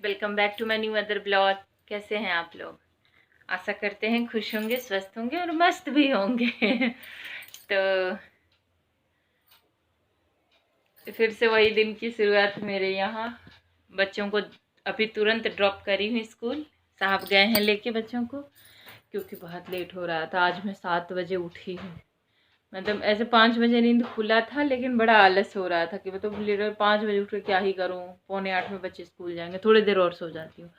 Welcome back to my new other blog. कैसे हैं आप लोग? आशा करते हैं खुश होंगे, स्वस्थ होंगे और मस्त भी होंगे। तो फिर से वही दिन की शुरुआत मेरे यहाँ। बच्चों को अभी तुरंत ड्रॉप करी हूँ स्कूल। साहब गए हैं लेके बच्चों को, क्योंकि बहुत लेट हो रहा था। आज मैं 7 बजे उठी हूँ। मतलब ऐसे 5 बजे नींद खुला था, लेकिन बड़ा आलस हो रहा था कि मतलब लिटरल 5 बजे उठ के क्या ही करूँ। 7:45 में बच्चे स्कूल जाएंगे, थोड़ी देर और सो जाती हूँ।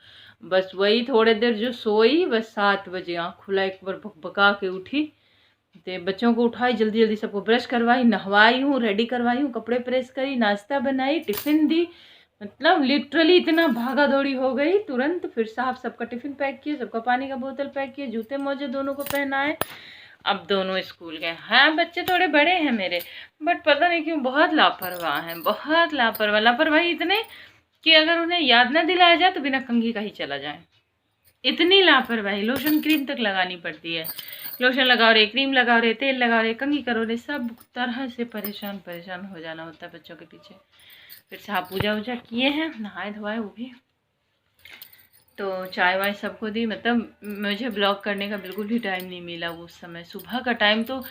बस वही थोड़ी देर जो सोई, बस 7 बजे आँख खुला, एक बार भकभका के उठी। तो बच्चों को उठाई, जल्दी जल्दी सबको ब्रश करवाई, नहवाई हूँ, रेडी करवाई हूँ, कपड़े प्रेस करी, नाश्ता बनाई, टिफ़िन दी। मतलब लिटरली इतना भागा दौड़ी हो गई। तुरंत फिर साहब सबका टिफ़िन पैक किए, सबका पानी का बोतल पैक किए, जूते मोजे दोनों को पहनाए। अब दोनों स्कूल गए। हाँ, बच्चे थोड़े बड़े हैं मेरे, बट पता नहीं क्यों बहुत लापरवाह हैं, बहुत लापरवाह। लापरवाही इतने कि अगर उन्हें याद ना दिलाया जाए तो बिना कंघी का ही चला जाए। इतनी लापरवाही, लोशन क्रीम तक लगानी पड़ती है। लोशन लगाओ रे, क्रीम लगाओ रे, तेल लगाओ रे, कंघी करो रे, सब तरह से परेशान परेशान हो जाना होता है बच्चों के पीछे। फिर साहब पूजा वूजा किए हैं, नहाए धोए वो भी। तो चाय वाय सबको दी। मतलब मुझे ब्लॉग करने का बिल्कुल भी टाइम नहीं मिला उस समय। सुबह का टाइम तो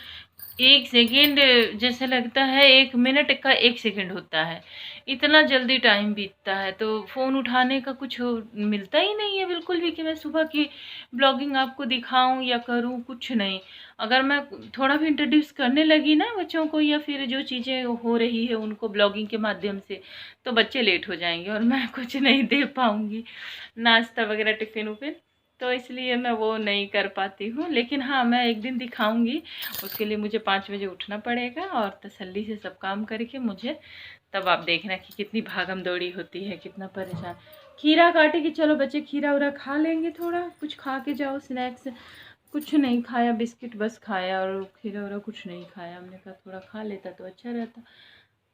1 सेकेंड जैसे लगता है 1 मिनट का 1 सेकेंड होता है। इतना जल्दी टाइम बीतता है, तो फ़ोन उठाने का कुछ मिलता ही नहीं है बिल्कुल भी कि मैं सुबह की ब्लॉगिंग आपको दिखाऊं या करूं, कुछ नहीं। अगर मैं थोड़ा भी इंट्रोड्यूस करने लगी ना बच्चों को, या फिर जो चीज़ें हो रही है उनको ब्लॉगिंग के माध्यम से, तो बच्चे लेट हो जाएंगे और मैं कुछ नहीं दे पाऊँगी, नाश्ता वगैरह, टिफ़िन उफ़िन। तो इसलिए मैं वो नहीं कर पाती हूँ। लेकिन हाँ, मैं एक दिन दिखाऊंगी। उसके लिए मुझे 5 बजे उठना पड़ेगा और तसल्ली से सब काम करके मुझे, तब आप देखना कि कितनी भागम दौड़ी होती है, कितना परेशान। खीरा काटे कि चलो बच्चे खीरा उरा खा लेंगे, थोड़ा कुछ खा के जाओ स्नैक्स। कुछ नहीं खाया, बिस्किट बस खाया, और खीरा उरा कुछ नहीं खाया। हमने कहा थोड़ा खा लेता तो अच्छा रहता,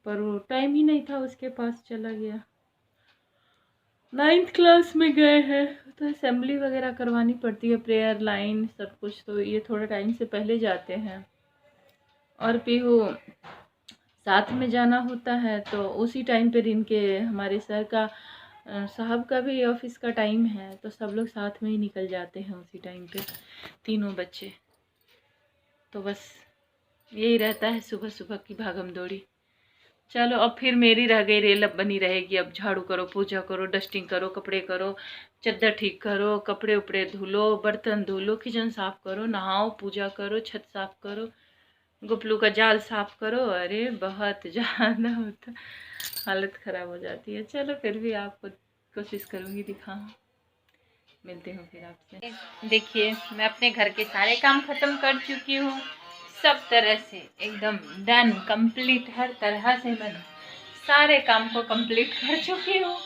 पर वो टाइम ही नहीं था उसके पास, चला गया। 9th क्लास में गए हैं, तो असेंबली वगैरह करवानी पड़ती है, प्रेयर लाइन सब कुछ, तो ये थोड़ा टाइम से पहले जाते हैं। और पीहू साथ में जाना होता है, तो उसी टाइम पे इनके हमारे सर का साहब का भी ऑफिस का टाइम है, तो सब लोग साथ में ही निकल जाते हैं उसी टाइम पे, तीनों बच्चे। तो बस यही रहता है सुबह सुबह की भागम दौड़ी। चलो अब फिर मेरी रह गई रेल, अब बनी रहेगी। अब झाड़ू करो, पूजा करो, डस्टिंग करो, कपड़े करो, चद्दर ठीक करो, कपड़े उपड़े धुलो, बर्तन धुलो, किचन साफ करो, नहाओ, पूजा करो, छत साफ करो, गुपलू का जाल साफ करो। अरे बहुत ज़्यादा होता, हालत ख़राब हो जाती है। चलो फिर भी आपको कोशिश करूँगी दिखाऊँ। मिलती हूँ फिर आपसे। देखिए, मैं अपने घर के सारे काम ख़त्म कर चुकी हूँ, सब तरह से एकदम डन कंप्लीट। हर तरह से मैं सारे काम को कंप्लीट कर चुकी हूँ।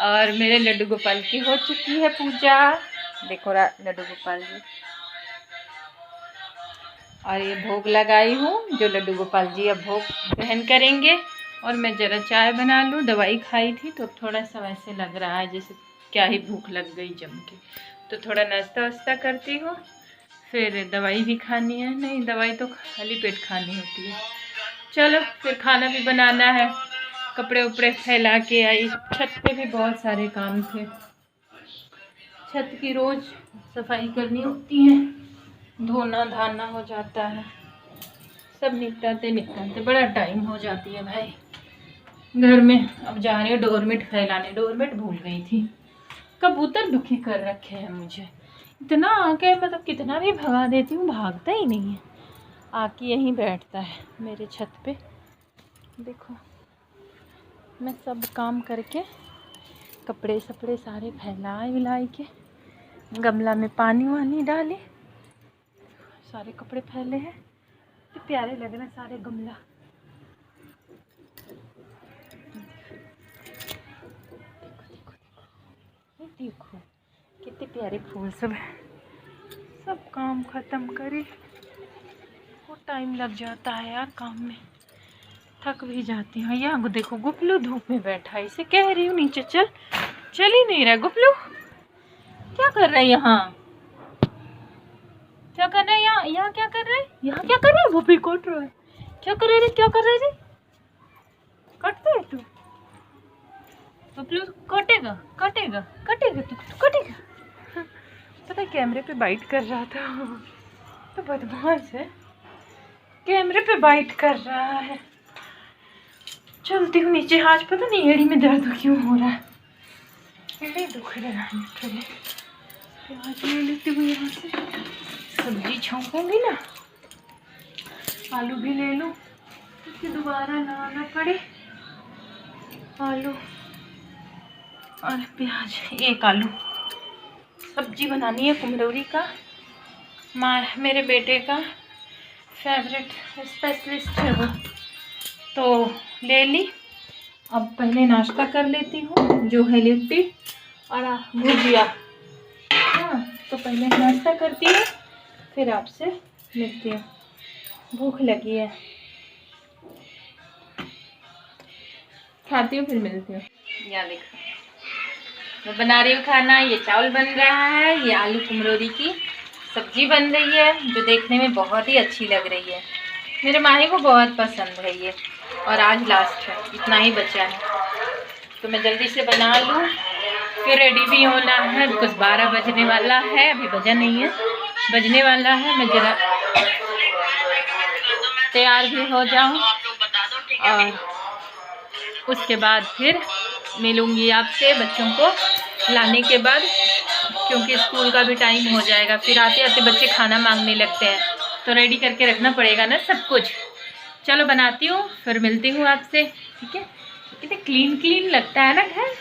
और मेरे लड्डू गोपाल की हो चुकी है पूजा। देखो लड्डू गोपाल जी, और ये भोग लगाई हूँ, जो लड्डू गोपाल जी अब भोग ग्रहण करेंगे। और मैं ज़रा चाय बना लूँ, दवाई खाई थी तो थोड़ा सा वैसे लग रहा है जैसे क्या ही भूख लग गई जम के। तो थोड़ा नाश्ता वास्ता करती हूँ, फिर दवाई भी खानी है। नहीं, दवाई तो खाली पेट खानी होती है। चलो फिर खाना भी बनाना है। कपड़े उपड़े फैला के आई, छत पे भी बहुत सारे काम थे। छत की रोज़ सफाई करनी होती है, धोना धाना हो जाता है, सब निपटाते निपटाते बड़ा टाइम हो जाती है भाई घर में। अब जा रही हूँ डोरमेट फैलाने, डोरमेट भूल गई थी। कबूतर दुखी कर रखे हैं मुझे इतना, आके मतलब कितना भी भगा देती हूँ भागता ही नहीं है, आके यहीं बैठता है मेरे छत पे। देखो मैं सब काम करके कपड़े सपड़े सारे फैलाए विलाई के, गमला में पानी वानी डाले, सारे कपड़े फैले हैं, तो प्यारे लग रहे हैं सारे गमला। देखो कितने प्यारे फूल सब है। सब काम ख़त्म करे, वो टाइम लग जाता है यार काम में, थक भी जाती हूँ। यहाँ देखो गुपलू धूप में बैठा है, इसे कह रही हूँ नीचे चल, चल ही नहीं रहा। गुपलू क्या कर रहा है यहाँ? क्या कर रहा है यहाँ? यहाँ क्या कर रहा है? यहाँ क्या कर रहा है? वो भी काट रहा है। क्या कर रहे रे? क्या कर रहे रे? काटते है तू? पपलू कटेगा कटेगा कटेगा तो कटेगा। पता है कैमरे पे बाइट कर रहा था तो बदमाश है, कैमरे पे बाइट कर रहा है। चलती हूँ नीचे। आज पता नहीं एड़ी में दर्द क्यों हो रहा है, एड़ी दुख रहा है लिटरली। प्याज ले लेती हूँ यहाँ से, सब्जी छौंकूंगी ना, आलू भी ले लूँ क्योंकि दोबारा ना आना पड़े। आलू और प्याज, एक आलू। सब्जी बनानी है कुम्हरौरी का, मेरे बेटे का फेवरेट स्पेशलिस्ट है वो, तो ले ली। अब पहले नाश्ता कर लेती हूँ जो है लिट्टी और भुजिया। हाँ तो पहले नाश्ता करती हूँ फिर आपसे मिलती हूँ, भूख लगी है, खाती हूँ फिर मिलती हूँ। यहाँ देखो मैं बना रही हूँ खाना, ये चावल बन रहा है, ये आलू कुम्हरौरी की सब्जी बन रही है जो देखने में बहुत ही अच्छी लग रही है। मेरे माही को बहुत पसंद है ये, और आज लास्ट है, इतना ही बचा है तो मैं जल्दी से बना लूँ फिर रेडी भी होना है बिकॉज 12 बजने वाला है, अभी बजा नहीं है, बजने वाला है। मैं जरा तैयार भी हो जाऊँ और उसके बाद फिर मिलूँगी आपसे बच्चों को लाने के बाद, क्योंकि स्कूल का भी टाइम हो जाएगा। फिर आते आते बच्चे खाना मांगने लगते हैं तो रेडी करके रखना पड़ेगा ना सब कुछ। चलो बनाती हूँ फिर मिलती हूँ आपसे, ठीक है। कितने क्लीन लगता है ना घर,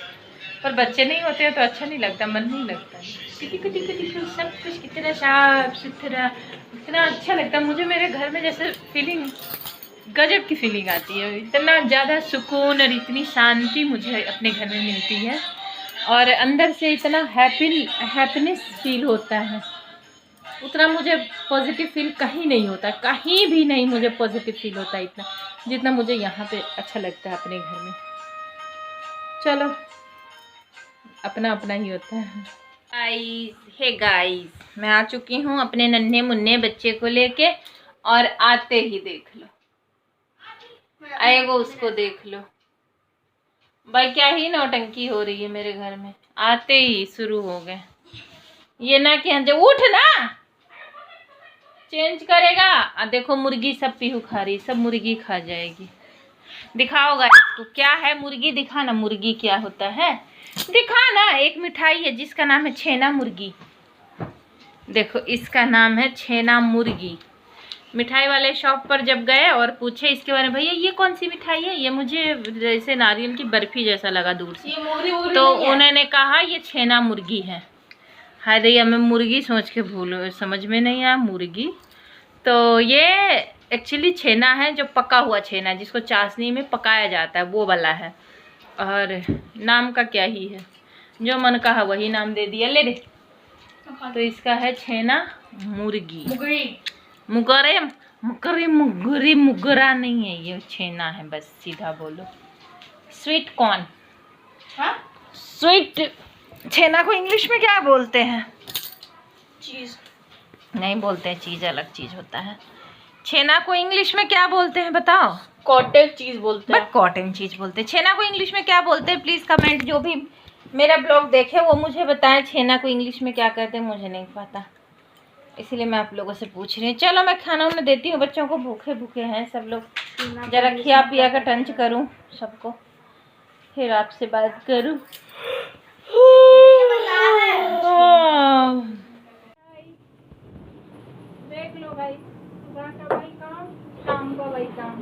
पर बच्चे नहीं होते हैं तो अच्छा नहीं लगता, मन नहीं लगता। कितनी सब कुछ कितना साफ सुथरा, इतना अच्छा लगता है मुझे। मेरे घर में जैसे फीलिंग, गजब की फीलिंग आती है, इतना ज़्यादा सुकून और इतनी शांति मुझे अपने घर में मिलती है, और अंदर से इतना हैप्पीनेस फील होता है। उतना मुझे पॉजिटिव फील कहीं नहीं होता, कहीं भी नहीं मुझे पॉजिटिव फील होता है इतना जितना मुझे यहाँ पे अच्छा लगता है अपने घर में। चलो अपना अपना ही होता है। गाइस मैं आ चुकी हूँ अपने नन्हे मुन्ने बच्चे को लेके, और आते ही देख लो आएगो उसको देख लो भाई, क्या ही नौटंकी हो रही है मेरे घर में। आते ही शुरू हो गए ये ना कि जब उठ ना चेंज करेगा। देखो मुर्गी सब पीहू खा रही, सब मुर्गी खा जाएगी। दिखाओगा इसको क्या है मुर्गी, दिखा ना मुर्गी क्या होता है, दिखा ना। एक मिठाई है जिसका नाम है छेना मुर्गी, देखो इसका नाम है छेना मुर्गी। मिठाई वाले शॉप पर जब गए और पूछे इसके बारे में, भैया ये कौन सी मिठाई है, ये मुझे जैसे नारियल की बर्फी जैसा लगा दूर से, तो उन्होंने कहा ये छेना मुर्गी है। हाय दैया मैं मुर्गी सोच के समझ में नहीं आया मुर्गी, तो ये एक्चुअली छेना है जो पका हुआ छेना है, जिसको चाशनी में पकाया जाता है वो वाला है। और नाम का क्या ही है, जो मन कहा वही नाम दे दिया, ले दे। तो इसका है छेना मुर्गी। मुगरा नहीं है ये, छेना है बस, सीधा बोलो। स्वीट कॉर्न, स्वीट छेना को इंग्लिश में क्या बोलते हैं? चीज नहीं बोलते हैं, चीज अलग चीज होता है। छेना को इंग्लिश में क्या बोलते हैं बताओ? कॉटेज चीज बोलते हैं। कॉटन चीज बोलते हैं। छेना को इंग्लिश में क्या बोलते हैं? प्लीज कमेंट, जो भी मेरा ब्लॉग देखे वो मुझे बताएं छेना को इंग्लिश में क्या कहते हैं, मुझे नहीं पता, इसलिए मैं आप लोगों से पूछ रही हूँ। चलो मैं खाना उन्हें देती हूँ, बच्चों को भूखे भूखे हैं सब लोग, जरा खिया पिया कर टंच करूँ सबको, फिर आपसे बात करूँ। देख लो भाई, सुबह का भाई काम, शाम का भाई काम,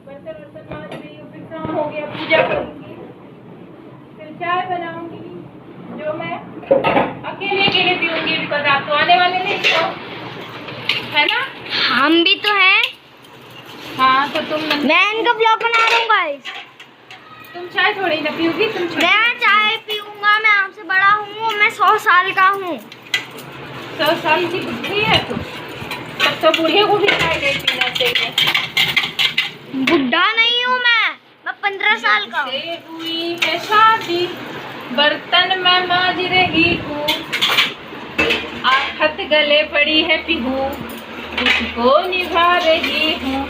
बर्तन वर्तन मांज रही हूँ, फिर काम हो गया, पूजा करूँगी, फिर चाय बनाऊँगी जो मैं अकेले पीऊँगी, बिकॉज आप तो आने वाले नहीं हो, है ना? हम भी तो हैं। हाँ तो मैं इनका ब्लॉग बना दूंगा। तुम चाय थोड़ी ना पियोगी, तुम मैं चाय पीऊंगा, मैं आपसे बड़ा हूँ, मैं 100 साल का हूँ। 100 साल की बुढ़ी है तुम, तब तो बूढ़े को भी चाय नहीं पीना चाहिए। बुढ़ा नहीं हूँ मैं 15 साल का से हुई है शादी, बर्तन मैं मांज रही हूँ, आफत गले पड़ी है पीहू, उसको निभा रही हूँ,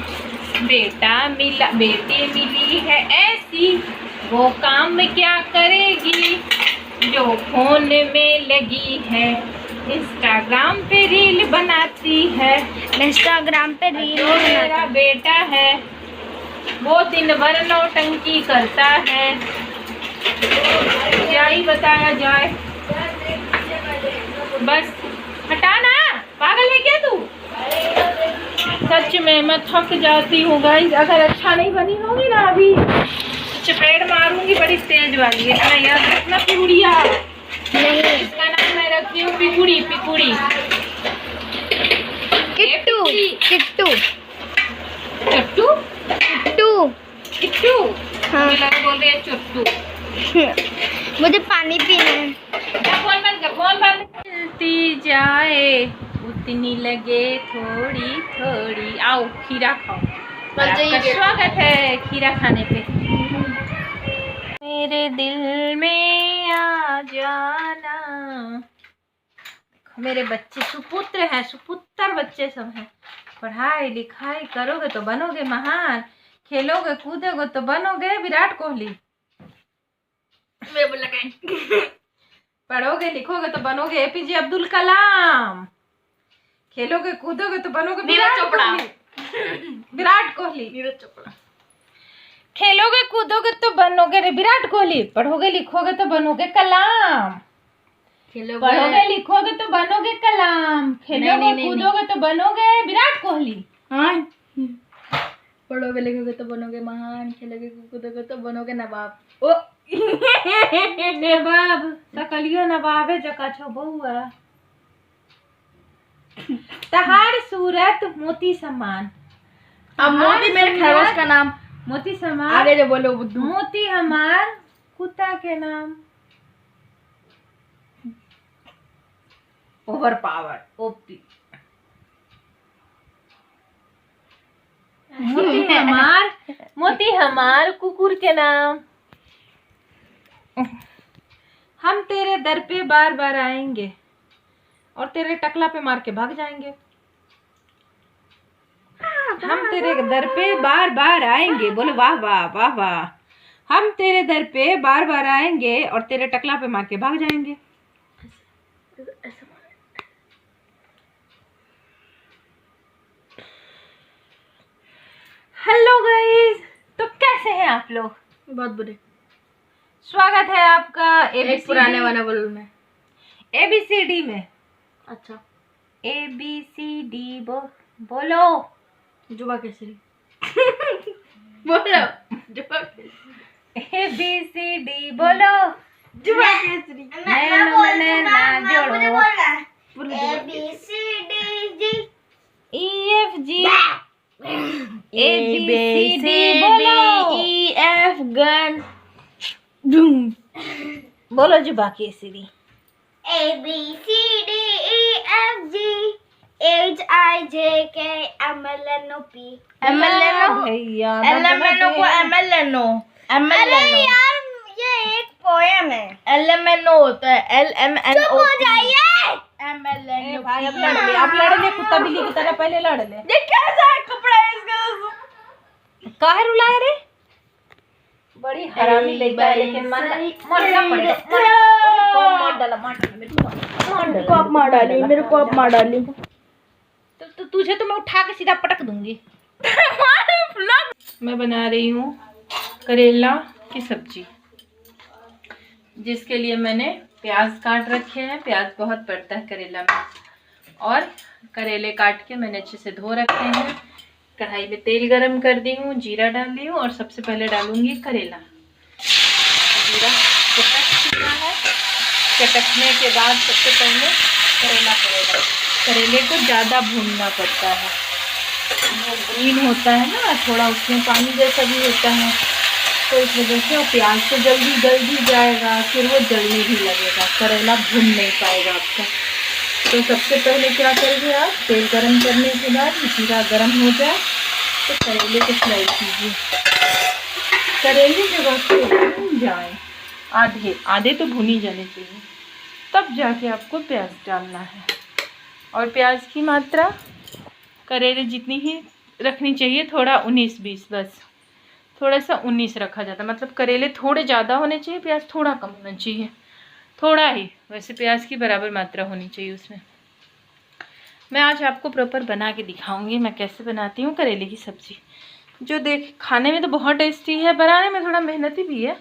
बेटा मिला बेटी मिली है ऐसी, वो काम क्या करेगी जो फोन में लगी है, इंस्टाग्राम पे रील बनाती है। इंस्टाग्राम पे रील जो मेरा बेटा है वो दिन भर नौटंकी करता है, क्या ही बताया जाए। बस हटाना, पागल है क्या तू? सच में मैं थक जाती हूँ गाइस। अगर अच्छा नहीं बनी होगी ना अभी चपेट मारूंगी बड़ी तेज वाली। इतना याद रखना पिकुड़िया। नहीं, इसका नाम मैं रखती हूँ पिकुड़ी। पिकुड़ी किट्टू किट्टू चट्टू किट्टू किट्टू। हाँ। मुझे लगा बोल रही है चट्टू। मुझे पानी पीना है। फोन बंद कर, फोन बंद। मिलती जाए उतनी लगे थोड़ी थोड़ी। आओ खीरा खाओ। आपका स्वागत है खीरा खाने पे। मेरे दिल में आ जाना। मेरे बच्चे सुपुत्र हैं, सुपुत्र बच्चे सब हैं। पढ़ाई लिखाई करोगे तो बनोगे महान, खेलोगे कूदोगे तो बनोगे विराट कोहली। पढ़ोगे लिखोगे तो बनोगे एपीजे अब्दुल कलाम, खेलोगे कूदोगे तो बनोगे विराट कोहली। विराट कोहली। नीरज चोपड़ा। खेलोगे कूदोगे तो बनोगे विराट कोहली, पढ़ोगे लिखोगे तो बनोगे कलाम। पढ़ोगे लिखोगे तो बनोगे कलाम, खेलोगे कूदोगे तो बनोगे विराट कोहली। हाँ, पढ़ोगे लिखोगे तो बनोगे महान, खेलोगे कूदोगे तो बनोगे नवाब। ओ नवाब सकलियो नवाबे जका छो बउआ। तहार सूरत मोती समान। अब मोती मेरे खरगोश का नाम। मोती समान। आगे जो बोलो बुद्धू। मोती हमार कुत्ता के नाम। Over power OP. मोती हमार कुकुर के नाम। हम तेरे दर पे बार बार आएंगे और तेरे टकला पे मार के भाग जाएंगे। हम तेरे दर पे बार बार आएंगे। बोलो वाह वाह वाह वाह। हम तेरे दर पे बार बार आएंगे और तेरे टकला पे मार के भाग जाएंगे। हेलो गाइस, तो कैसे हैं आप लोग? बहुत बुरे। स्वागत है आपका एक पुराने वाला बोल में ABCD में। अच्छा, ABCD बोलो। जुबा केसरी। बोलो जुबा केसरी। ABCD बोलो। जुबा केसरी। मैं जोड़ो। EFG ABCD बोलो। EF गन बोलो जुबा केसरी। ABCDEFG HIJK MLNOP भैया LMNO को MLNO। अरे यार ये एक पोयम है। LMNO होता है LMNO। चुप हो जाइए। MLNO। भाई अब लड़ ले, अब लड़ ले कुत्ता बिल्ली की तरह। पहले लड़ ले। ये कैसा है कपड़ा है इसका? काहे रुलाए रे? बड़ी हरामी लड़का है लेकिन मरना पड़ेगा। मेरे को आप मार डाली। तो तुझे तो मैं उठा के सीधा पटक दूंगी। मैं बना रही हूँ करेला की सब्जी, जिसके लिए मैंने प्याज काट रखे हैं। प्याज बहुत पड़ता है करेला में। और करेले काट के मैंने अच्छे से धो रखे हैं। कढ़ाई में तेल गरम कर दी हूँ, जीरा डाल दी हूँ और सबसे पहले डालूंगी करेला। जीरा चटक चुका है। चटकने के बाद सबसे पहले करेला पड़ेगा। करेले को ज़्यादा भूनना पड़ता है, वो ग्रीन होता है ना थोड़ा, उसमें पानी जैसा भी होता है, तो इस वजह से। और प्याज तो जल्दी गल भी जाएगा, फिर वो जलने भी लगेगा, करेला भून नहीं पाएगा आपका। तो सबसे पहले क्या करेंगे आप, तेल गरम करने के बाद जीरा गरम हो जाए तो करेले को फ्राई कीजिए। करेले जब आपको भून जाए, आधे तो भुनी जाने चाहिए, तब जाके आपको प्याज डालना है। और प्याज की मात्रा करेले जितनी ही रखनी चाहिए, थोड़ा 19-20 बस, थोड़ा सा 19 रखा जाता है। मतलब करेले थोड़े ज़्यादा होने चाहिए, प्याज थोड़ा कम होना चाहिए, थोड़ा ही, वैसे प्याज की बराबर मात्रा होनी चाहिए उसमें। मैं आज आपको प्रॉपर बना के दिखाऊंगी मैं कैसे बनाती हूँ करेले की सब्ज़ी, जो देख खाने में तो बहुत टेस्टी है, बनाने में थोड़ा मेहनती भी है,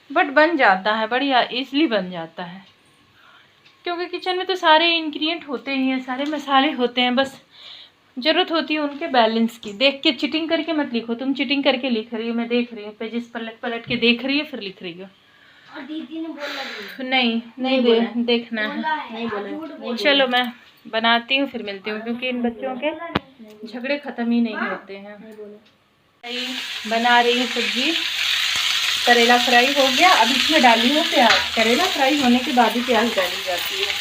बट बन जाता है, बढ़िया ईज़िली बन जाता है। क्योंकि किचन में तो सारे इंग्रेडिएंट होते ही हैं, सारे मसाले होते हैं, बस ज़रूरत होती है उनके बैलेंस की। देख के चीटिंग करके मत लिखो, तुम चीटिंग करके लिख रही हो, मैं देख रही हूँ, पेजेस पलट पलट के देख रही हो फिर लिख रही हो। दीदी ने बोला नहीं देखना है। चलो मैं बनाती हूँ फिर मिलती हूँ, क्योंकि इन बच्चों के झगड़े ख़त्म ही नहीं होते हैं। बना रही हूँ सब्जी, करेला फ्राई हो गया, अब इसमें डाली हूँ प्याज। करेला फ्राई होने के बाद ही प्याज डाली जाती है।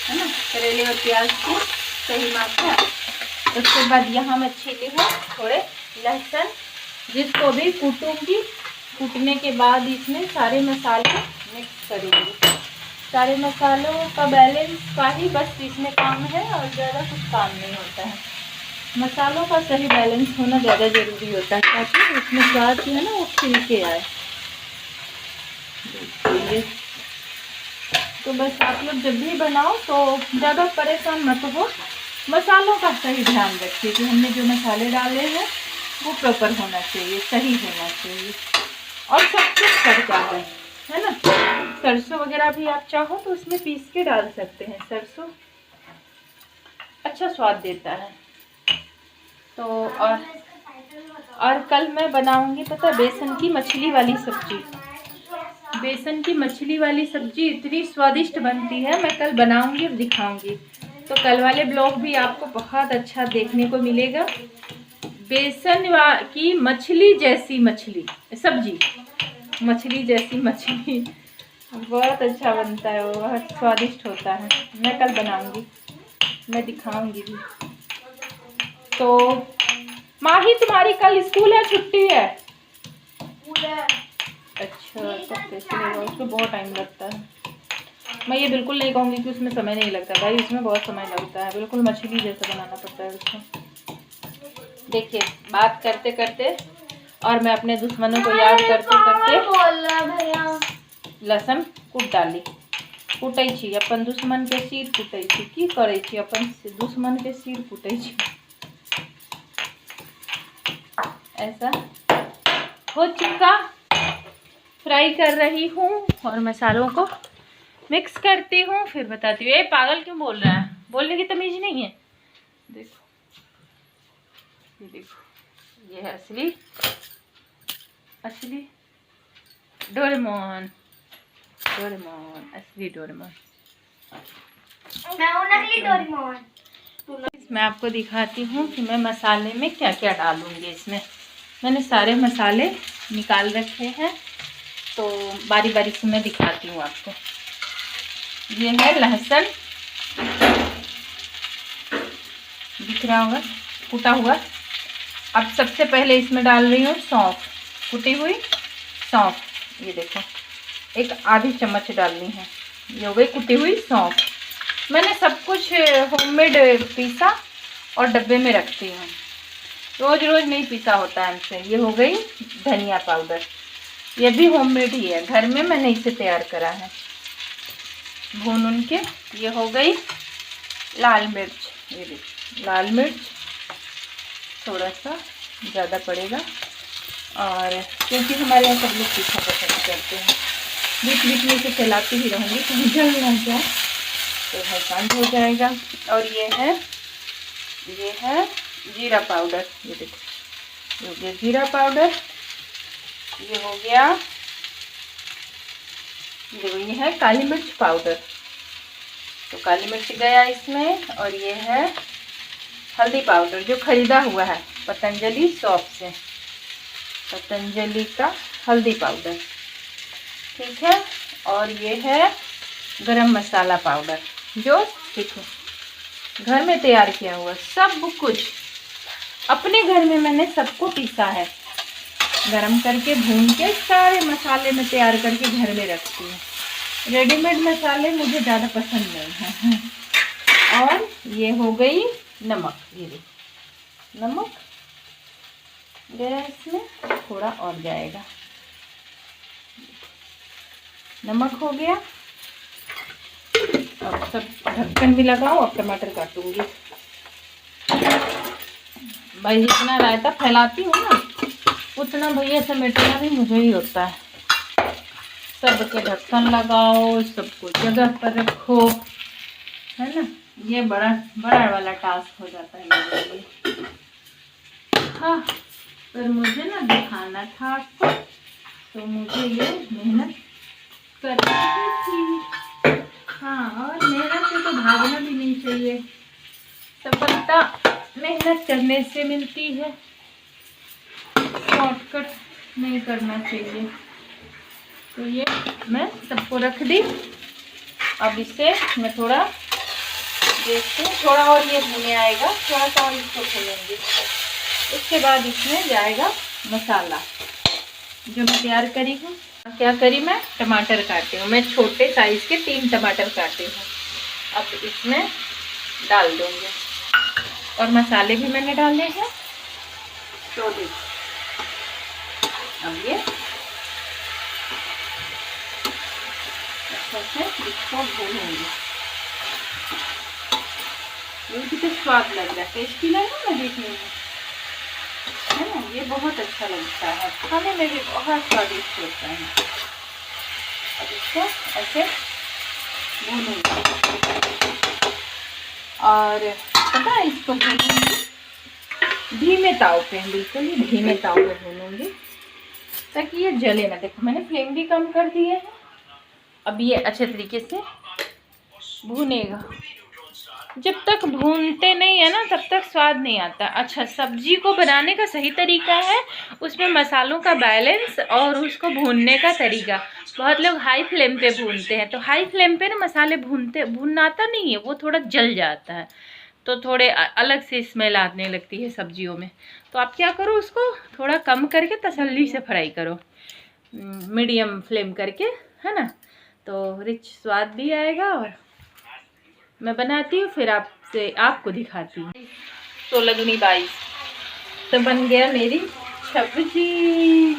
है ना, करेले और प्याज की सही मात्रा। उसके बाद यहाँ मैं छीली हूँ थोड़े लहसुन, जिसको भी कूटूंगी। कूटने के बाद इसमें सारे मसाले मिक्स करूँगी। सारे मसालों का बैलेंस का ही बस इसमें काम है, और ज़्यादा कुछ काम नहीं होता है। मसालों का सही बैलेंस होना ज़्यादा ज़रूरी होता है, ताकि उसमें स्वाद जो है ना वो खिल के आए। तो बस आप लोग जब भी बनाओ तो ज़्यादा परेशान मत हो, मसालों का सही ध्यान रखिए कि हमने जो मसाले डाले हैं वो प्रॉपर होना चाहिए, सही होना चाहिए, और सब कुछ पड़ता है ना। सरसों वगैरह भी आप चाहो तो उसमें पीस के डाल सकते हैं, सरसों अच्छा स्वाद देता है। तो और कल मैं बनाऊंगी पता बेसन की मछली वाली सब्जी। बेसन की मछली वाली सब्जी इतनी स्वादिष्ट बनती है, मैं कल बनाऊंगी और दिखाऊंगी। तो कल वाले ब्लॉग भी आपको बहुत अच्छा देखने को मिलेगा। बेसन की मछली जैसी मछली सब्जी, मछली जैसी मछली बहुत अच्छा बनता है, वो बहुत स्वादिष्ट होता है। मैं कल बनाऊंगी, मैं दिखाऊंगी भी। तो माही तुम्हारी कल स्कूल है, छुट्टी है? अच्छा, तब कैसे लेगा, उसमें बहुत टाइम लगता है। मैं ये बिल्कुल नहीं कहूँगी कि उसमें समय नहीं लगता, भाई उसमें बहुत समय लगता है, बिल्कुल मछली जैसा बनाना पड़ता है उसको। देखिए बात करते करते और मैं अपने दुश्मनों को याद करते करते लहसुन कूट डाली। कूटै छी अपन दुश्मन के सिर कूटै छी, की करै छी अपन दुश्मन के सिर कूटै छी। ऐसा हो चुका, फ्राई कर रही हूँ और मसालों को मिक्स करती हूँ, फिर बताती हूँ। ये पागल क्यों बोल रहा है, बोलने की तमीज नहीं है। देखो ये देखो, ये है असली असली डोरेमोन, डोरेमोन असली डोरेमोन। मैं हूँ नकली डोरेमोन। मैं आपको दिखाती हूँ कि मैं मसाले में क्या क्या डालूंगी। इसमें मैंने सारे मसाले निकाल रखे हैं, तो बारी बारी से मैं दिखाती हूँ आपको। ये है लहसुन, दिख रहा होगा कूटा हुआ। अब सबसे पहले इसमें डाल रही हूँ सौंफ, कुटी हुई सौंफ। ये देखो एक आधी चम्मच डालनी है, ये हो गई कुटी हुई सौंफ। मैंने सब कुछ होममेड पीसा और डब्बे में रखती हूँ, रोज़ रोज़ नहीं पीसा होता है हमसे। ये हो गई धनिया पाउडर, ये भी होममेड ही है, घर में मैंने इसे तैयार करा है भून उन के। ये हो गई लाल मिर्च, ये देखिए लाल मिर्च थोड़ा सा ज़्यादा पड़ेगा, और क्योंकि हमारे यहाँ सब लोग तीखा पसंद करते हैं। बीच बीच में इसे चलाती ही रहूँगी, कहीं जल ना जाए तो भाई शांत हो जाएगा। और ये है जीरा पाउडर, ये देखो ये जीरा पाउडर। ये हो गया, देखो ये है काली मिर्च पाउडर, तो काली मिर्च गया इसमें। और ये है हल्दी पाउडर जो खरीदा हुआ है पतंजलि शॉप से, पतंजलि का हल्दी पाउडर, ठीक है। और ये है गरम मसाला पाउडर, जो देखो घर में तैयार किया हुआ, सब कुछ अपने घर में मैंने सबको पीसा है, गरम करके भून के सारे मसाले में तैयार करके घर में रखती हूँ। रेडीमेड मसाले मुझे ज़्यादा पसंद नहीं है। और ये हो गई नमक, ये देखिए नमक गैस में थोड़ा और जाएगा। नमक हो गया। अब सब ढक्कन भी लगाओ। अब टमाटर काटूंगी। भाई जितना रायता फैलाती हूँ ना उतना भैया समेटना भी मुझे ही होता है। सबके ढक्कन लगाओ, सबको जगह पर रखो, है ना। ये बड़ा वाला टास्क हो जाता है मेरे लिए। हाँ, पर मुझे ना दिखाना था आपको, तो मुझे ये मेहनत करनी थी। हाँ, और मेहनत से तो भागना भी नहीं चाहिए। सफलता मेहनत करने से मिलती है, शॉर्टकट नहीं करना चाहिए। तो ये मैं सबको रख दी। अब इसे मैं थोड़ा देखते हैं, थोड़ा और ये भुने आएगा, थोड़ा सा और इसको भूनेंगे। उसके बाद इसमें जाएगा मसाला जो मैं तैयार करी हूँ। क्या करी मैं, टमाटर काटी हूँ मैं, छोटे साइज के 3 टमाटर काटे हूँ। अब इसमें डाल दूँगी और मसाले भी मैंने डाले हैं। तो देखिए अब ये अच्छे से इसको भूनूंगी। ये कितना स्वाद लग रहा है, टेस्टी लग रहा है ना देखने में, है ना। ये बहुत अच्छा लगता है, खाने में भी बहुत स्वादिष्ट होता है। अब इसको ऐसे भूनूंगी और पता है इसको भूनूंगी धीमे ताव पे, बिल्कुल ही धीमे ताव पे भूनूंगी ताकि ये जले ना। देखो मैंने फ्लेम भी कम कर दिए है। अब ये अच्छे तरीके से भूनेगा। जब तक भूनते नहीं है ना तब तक स्वाद नहीं आता। अच्छा, सब्जी को बनाने का सही तरीका है उसमें मसालों का बैलेंस और उसको भूनने का तरीका। बहुत लोग हाई फ्लेम पे भूनते हैं, तो हाई फ्लेम पे ना मसाले भूनना आता नहीं है, वो थोड़ा जल जाता है, तो थोड़े अलग से स्मेल आने लगती है सब्जियों में। तो आप क्या करो, उसको थोड़ा कम करके तसल्ली से फ्राई करो, मीडियम फ्लेम करके, है ना। तो रिच स्वाद भी आएगा। और मैं बनाती हूँ फिर आपको दिखाती हूँ। 16 तो बन गया मेरी सब्जी।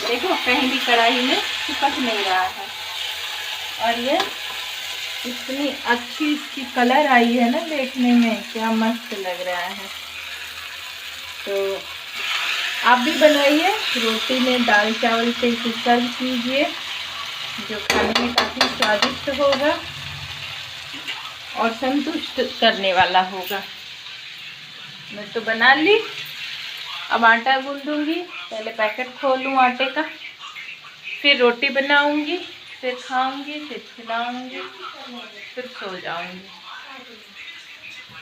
देखो पहली कढ़ाई में चिपक नहीं रहा है और ये इतनी अच्छी इसकी कलर आई है ना, देखने में क्या मस्त लग रहा है। तो आप भी बनाइए, रोटी में दाल चावल से इसे सर्व कीजिए, जो खाने में काफ़ी स्वादिष्ट होगा और संतुष्ट करने वाला होगा। मैं तो बना ली। अब आटा गूंदूंगी, पहले पैकेट खोलूँ आटे का, फिर रोटी बनाऊंगी, फिर खाऊंगी, फिर खिलाऊंगी, फिर सो जाऊंगी।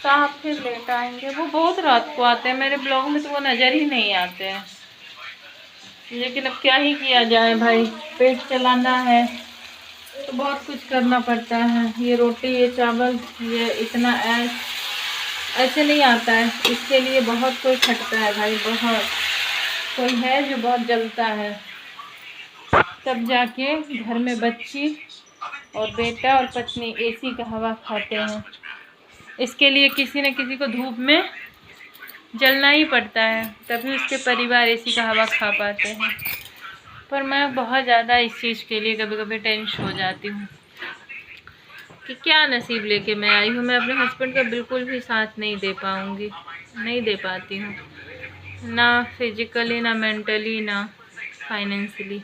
साहब फिर लेट आएंगे, वो बहुत रात को आते हैं, मेरे ब्लॉग में तो वो नज़र ही नहीं आते हैं। लेकिन अब क्या ही किया जाए भाई, पेट चलाना है तो बहुत कुछ करना पड़ता है। ये रोटी, ये चावल, ये इतना ऐसे नहीं आता है, इसके लिए बहुत कोई खटता है भाई, बहुत कोई है जो बहुत जलता है, तब जाके घर में बच्ची और बेटा और पत्नी एसी का हवा खाते हैं। इसके लिए किसी न किसी को धूप में जलना ही पड़ता है, तभी उसके परिवार एसी का हवा खा पाते हैं। पर मैं बहुत ज़्यादा इस चीज़ के लिए कभी कभी टेंशन हो जाती हूँ कि क्या नसीब लेके मैं आई हूँ। मैं अपने हस्बैंड का बिल्कुल भी साथ नहीं दे पाऊँगी, नहीं दे पाती हूँ, ना फिजिकली, ना मेंटली, ना फाइनेंशियली,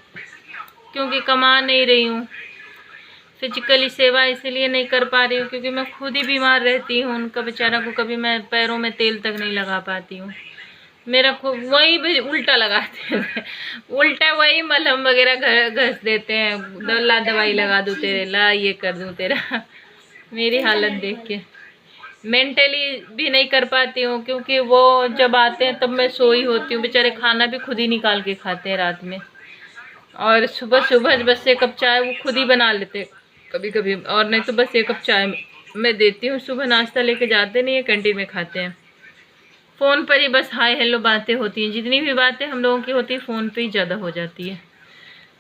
क्योंकि कमा नहीं रही हूँ। फिजिकली सेवा इसलिए नहीं कर पा रही हूँ क्योंकि मैं खुद ही बीमार रहती हूँ। उनका बेचारा को कभी मैं पैरों में तेल तक नहीं लगा पाती हूँ। मेरा को वही भी उल्टा लगाते हैं, उल्टा वही मलहम वगैरह घस देते हैं, ला दवाई लगा दूँ तेरे, ला ये कर दूँ तेरा। मेरी हालत देख के मेंटली भी नहीं कर पाती हूँ, क्योंकि वो जब आते हैं तब मैं सोई होती हूँ। बेचारे खाना भी खुद ही निकाल के खाते हैं रात में, और सुबह सुबह बस 1 कप चाय वो खुद ही बना लेते कभी कभी, और नहीं तो बस 1 कप चाय मैं देती हूँ। सुबह नाश्ता लेके जाते नहीं है, कैंटीन में खाते हैं। फ़ोन पर ही बस हाय हेलो बातें होती हैं, जितनी भी बातें हम लोगों की होती है फ़ोन पे ही ज़्यादा हो जाती है।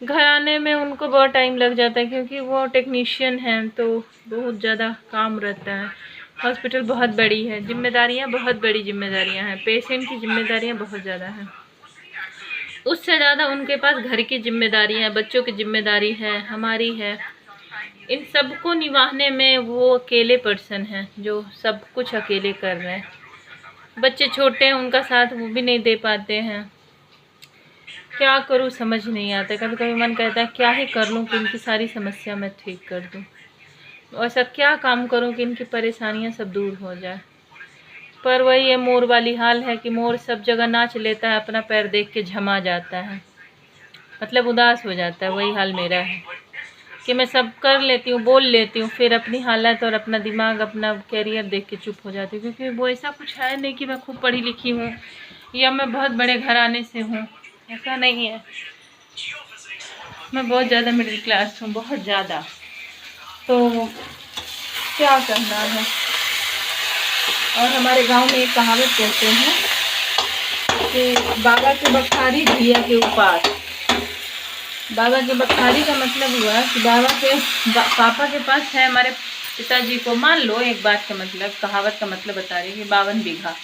घर आने में उनको बहुत टाइम लग जाता है क्योंकि वो टेक्नीशियन हैं, तो बहुत ज़्यादा काम रहता है। हॉस्पिटल बहुत बड़ी है, जिम्मेदारियां बहुत बड़ी जिम्मेदारियां हैं, पेशेंट की जिम्मेदारियां बहुत ज़्यादा हैं। उससे ज़्यादा उनके पास घर की जिम्मेदारियां हैं, बच्चों की जिम्मेदारी है, हमारी है। इन सबको निभाने में वो अकेले पर्सन हैं जो सब कुछ अकेले कर रहे हैं। बच्चे छोटे हैं, उनका साथ वो भी नहीं दे पाते हैं। क्या करूँ समझ नहीं आता। कभी कभी मन कहता है क्या ही कर लूँ कि इनकी सारी समस्या मैं ठीक कर दूँ, ऐसा क्या काम करूँ कि इनकी परेशानियाँ सब दूर हो जाए। पर वही है, मोर वाली हाल है कि मोर सब जगह नाच लेता है, अपना पैर देख के झमा जाता है, मतलब उदास हो जाता है। वही हाल मेरा है कि मैं सब कर लेती हूँ, बोल लेती हूँ, फिर अपनी हालत और अपना दिमाग, अपना कैरियर देख के चुप हो जाती हूँ। क्योंकि वो ऐसा कुछ है नहीं कि मैं खूब पढ़ी लिखी हूँ या मैं बहुत बड़े घराने से हूँ, ऐसा नहीं है। मैं बहुत ज़्यादा मिडिल क्लास हूँ, बहुत ज़्यादा। तो क्या करना है। और हमारे गांव में एक कहावत कहते हैं कि बाबा के बखारी भैया के उपास। बाबा के बखारी का मतलब हुआ कि बाबा के पापा के पास है, हमारे पिताजी को मान लो एक बात का मतलब, कहावत का मतलब बता रही है 52 बीघा,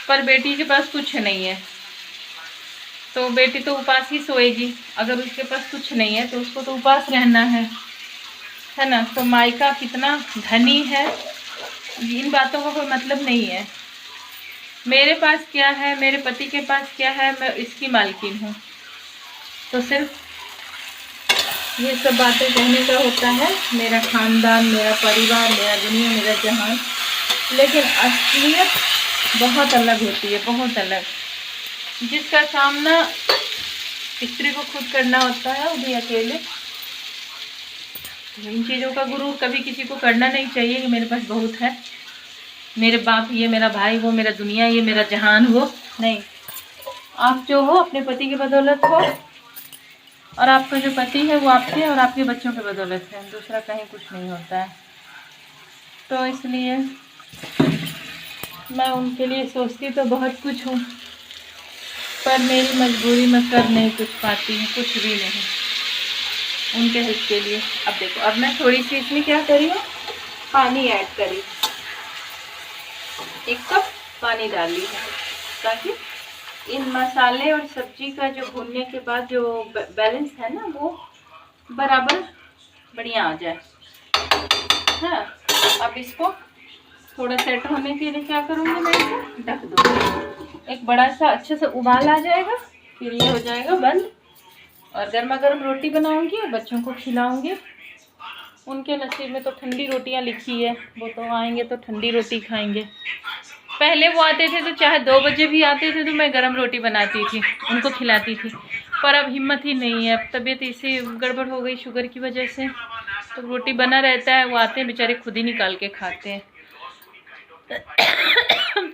पर बेटी के पास कुछ नहीं है, तो बेटी तो उपास ही सोएगी। अगर उसके पास कुछ नहीं है तो उसको तो उपास रहना है ना। तो मायका कितना धनी है इन बातों का कोई मतलब नहीं है। मेरे पास क्या है, मेरे पति के पास क्या है, मैं इसकी मालकिन हूँ। तो सिर्फ ये सब बातें कहने का होता है, मेरा खानदान, मेरा परिवार, मेरा दुनिया, मेरा जहान। लेकिन असलियत बहुत अलग होती है, बहुत अलग, जिसका सामना स्त्री को खुद करना होता है, वो भी अकेले। इन चीज़ों का गुरु कभी किसी को करना नहीं चाहिए कि मेरे पास बहुत है, मेरे बाप ये, मेरा भाई वो, मेरा दुनिया ये, मेरा जहान वो। नहीं, आप जो हो अपने पति की बदौलत हो, और आपका जो पति है वो आपके और आपके बच्चों की बदौलत है, दूसरा कहीं कुछ नहीं होता है। तो इसलिए मैं उनके लिए सोचती तो बहुत कुछ हूँ, पर मेरी मजबूरी में कर नहीं कुछ पाती हूँ, कुछ भी नहीं उनके हेल्प के लिए। अब देखो, अब मैं थोड़ी सी इसमें क्या करी हूँ, पानी ऐड करी, 1 कप पानी डाली है, ताकि इन मसाले और सब्जी का जो भूनने के बाद जो बैलेंस है ना, वो बराबर बढ़िया आ जाए। हाँ, अब इसको थोड़ा सेट होने के लिए क्या करूँगी, मैं इसे ढक दूँगी। एक बड़ा सा अच्छे से उबाल आ जाएगा, फिर ये हो जाएगा बंद। और गर्मा गर्म रोटी बनाऊँगी और बच्चों को खिलाऊँगी। उनके नसीब में तो ठंडी रोटियां लिखी है, वो तो आएंगे तो ठंडी रोटी खाएंगे। पहले वो आते थे तो चाहे 2 बजे भी आते थे तो मैं गरम रोटी बनाती थी, उनको खिलाती थी। पर अब हिम्मत ही नहीं है, अब तबीयत इसी गड़बड़ हो गई शुगर की वजह से, तो रोटी बना रहता है, वो आते हैं बेचारे खुद ही निकाल के खाते हैं।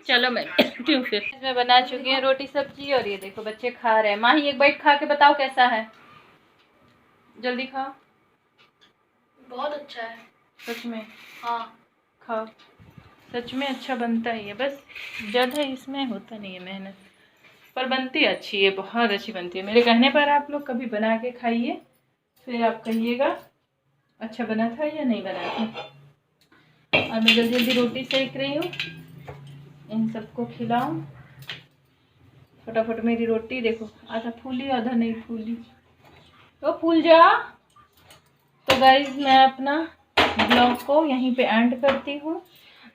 चलो मैं मिलती हूँ फिर। मैं बना चुकी हूँ रोटी सब्जी, और ये देखो बच्चे खा रहे हैं। माही एक बाइट खा के बताओ कैसा है, जल्दी खाओ। बहुत अच्छा है सच में? हाँ, खाओ, सच में अच्छा बनता ही है, बस जद है इसमें, होता नहीं है मेहनत, पर बनती अच्छी है, बहुत अच्छी बनती है। मेरे कहने पर आप लोग कभी बना के खाइए, फिर आप कहिएगा अच्छा बना था या नहीं बना था। और मैं जल्दी जल्दी रोटी सेक रही हूँ, इन सबको खिलाऊँ फटाफट। मेरी रोटी देखो, आधा फूली आधा नहीं फूली, तो फूल जा। तो गाइज मैं अपना ब्लॉग को यहीं पे एंड करती हूँ।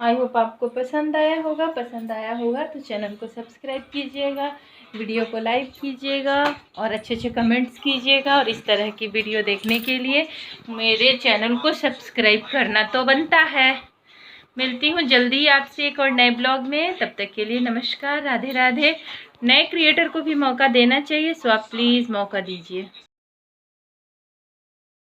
आई होप आपको पसंद आया होगा, पसंद आया होगा तो चैनल को सब्सक्राइब कीजिएगा, वीडियो को लाइक कीजिएगा और अच्छे अच्छे कमेंट्स कीजिएगा। और इस तरह की वीडियो देखने के लिए मेरे चैनल को सब्सक्राइब करना तो बनता है। मिलती हूँ जल्दी आपसे एक और नए ब्लॉग में, तब तक के लिए नमस्कार, राधे राधे। नए क्रिएटर को भी मौका देना चाहिए, सो आप प्लीज़ मौका दीजिए।